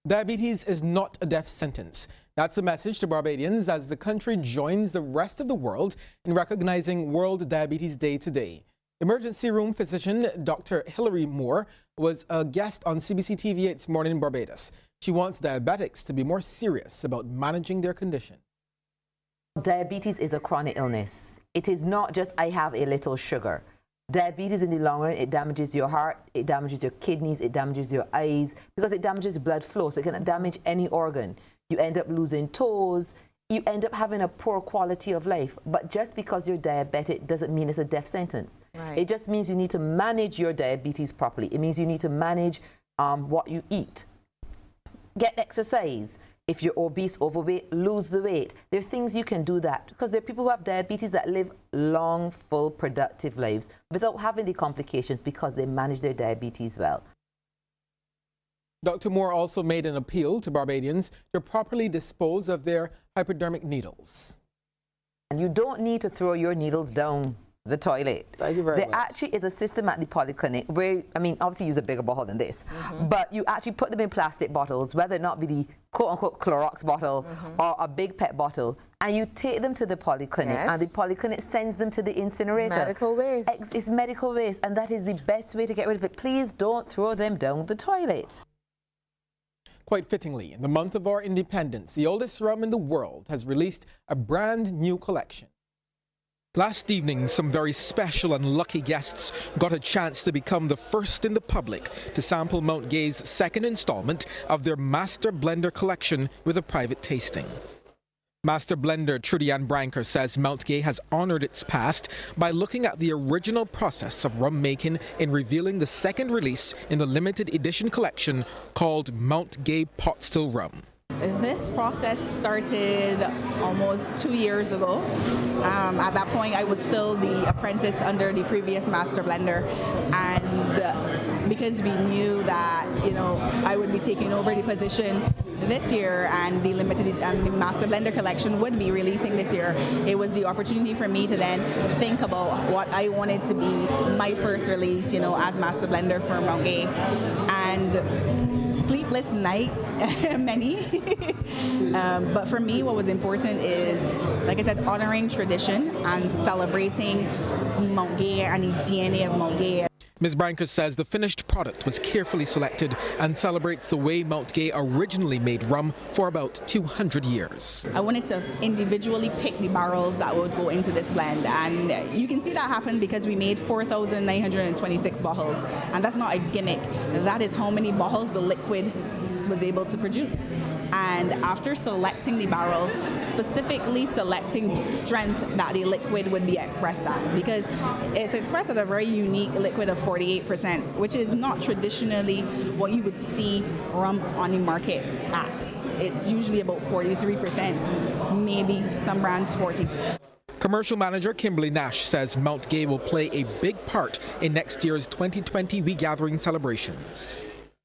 Diabetes is not a death sentence. That's the message to Barbadians as the country joins the rest of the world in recognizing World Diabetes Day today. Emergency room physician Dr. Hilary Moore was a guest on CBC TV8's Morning in Barbados. She wants diabetics to be more serious about managing their condition. Diabetes is a chronic illness. It is not just I have a little sugar. Diabetes in the long run, it damages your heart, it damages your kidneys, it damages your eyes, because it damages blood flow, so it can damage any organ. You end up losing toes, you end up having a poor quality of life. But just because you're diabetic doesn't mean it's a death sentence. Right. It just means you need to manage your diabetes properly. It means you need to manage what you eat. Get exercise. If you're obese, overweight, lose the weight. There are things you can do that, because there are people who have diabetes that live long, full, productive lives without having the complications because they manage their diabetes well. Dr. Moore also made an appeal to Barbadians to properly dispose of their hypodermic needles. And you don't need to throw your needles down the toilet. Thank you very much. There actually is a system at the polyclinic where, I mean, obviously use a bigger bottle than this, but you actually put them in plastic bottles, whether it not be the quote-unquote Clorox bottle or a big pet bottle, and you take them to the polyclinic, and the polyclinic sends them to the incinerator. Medical waste. It's medical waste, and that is the best way to get rid of it. Please don't throw them down the toilet. Quite fittingly, in the month of our independence, the oldest rum in the world has released a brand new collection. Last evening, some very special and lucky guests got a chance to become the first in the public to sample Mount Gay's second installment of their Master Blender collection with a private tasting. Master Blender Trudy Ann Branker says Mount Gay has honored its past by looking at the original process of rum making in revealing the second release in the limited edition collection called Mount Gay Pot Still Rum. This process started almost 2 years ago. At that point, I was still the apprentice under the previous Master Blender, and because we knew that, you know, I would be taking over the position this year and the limited and the Master Blender collection would be releasing this year, it was the opportunity for me to then think about what I wanted to be my first release, you know, as Master Blender for Mount Gay. And sleepless nights, many. But for me, what was important is, like I said, honoring tradition and celebrating Mount Gay and the DNA of Mount Gay. Ms. Branker says the finished product was carefully selected and celebrates the way Mount Gay originally made rum for about 200 years. I wanted to individually pick the barrels that would go into this blend, and you can see that happen because we made 4,926 bottles, and that's not a gimmick. That is how many bottles the liquid was able to produce. And after selecting the barrels, specifically selecting the strength that the liquid would be expressed at, because it's expressed at a very unique liquid of 48%, which is not traditionally what you would see rum on the market at. It's usually about 43%, maybe some brands 40%. Commercial manager Kimberly Nash says Mount Gay will play a big part in next year's 2020 Regathering celebrations.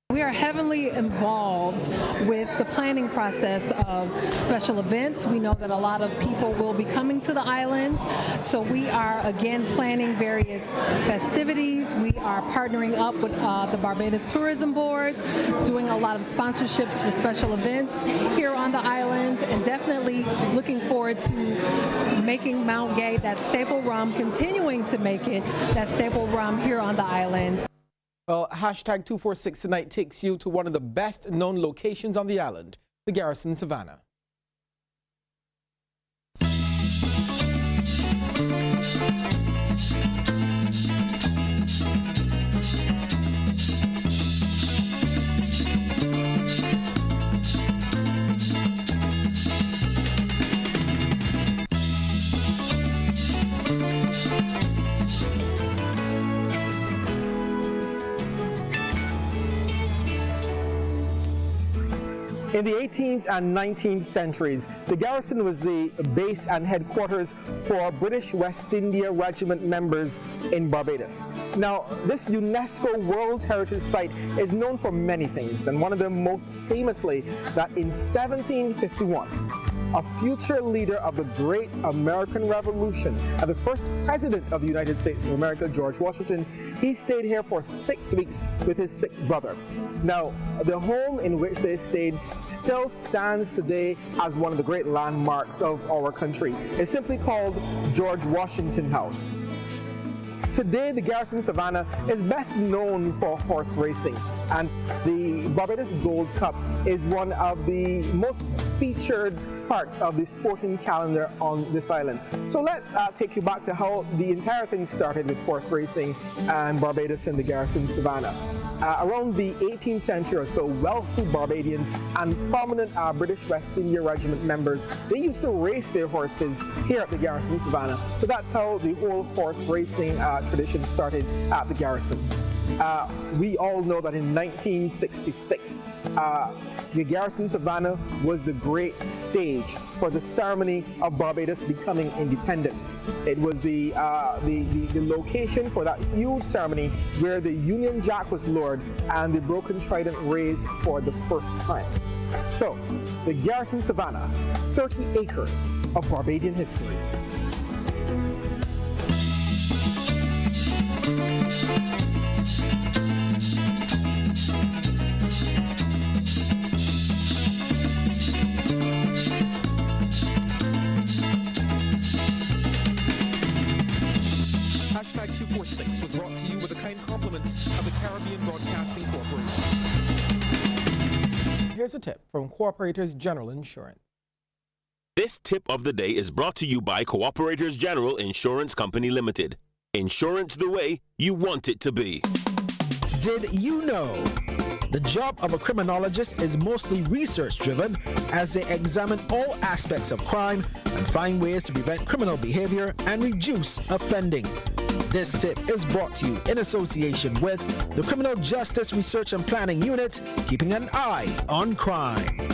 We are heavily involved with the planning process of special events. We know that a lot of people will be coming to the island, so we are again planning various festivities. We are partnering up with the Barbados Tourism Board, doing a lot of sponsorships for special events here on the island, and definitely looking forward to making Mount Gay that staple rum, continuing to make it that staple rum here on the island. Well, hashtag 246 Tonight takes you to one of the best known locations on the island, the Garrison Savannah. In the 18th and 19th centuries, the Garrison was the base and headquarters for British West India Regiment members in Barbados. Now, this UNESCO World Heritage Site is known for many things, and one of them most famously that in 1751, a future leader of the great American Revolution and the first president of the United States of America, George Washington, he stayed here for 6 weeks with his sick brother. Now, the home in which they stayed still stands today as one of the great landmarks of our country. It's simply called George Washington House. Today, the Garrison Savannah is best known for horse racing, and the Barbados Gold Cup is one of the most featured parts of the sporting calendar on this island. So let's take you back to how the entire thing started with horse racing and Barbados and the Garrison Savannah. Around the 18th century or so, wealthy Barbadians and prominent British West India Regiment members, they used to race their horses here at the Garrison Savannah. So that's how the whole horse racing tradition started at the Garrison. We all know that in 1966, the Garrison Savannah was the great stage for the ceremony of Barbados becoming independent. It was the location for that huge ceremony where the Union Jack was lowered and the broken trident raised for the first time. So, the Garrison Savannah, 30 acres of Barbadian history. Hashtag 246 was brought to you with the kind compliments of the Caribbean Broadcasting Corporation. Here's a tip from Cooperators General Insurance. This tip of the day is brought to you by Cooperators General Insurance Company Limited. Insurance the way you want it to be. Did you know? The job of a criminologist is mostly research-driven as they examine all aspects of crime and find ways to prevent criminal behavior and reduce offending. This tip is brought to you in association with the Criminal Justice Research and Planning Unit, keeping an eye on crime.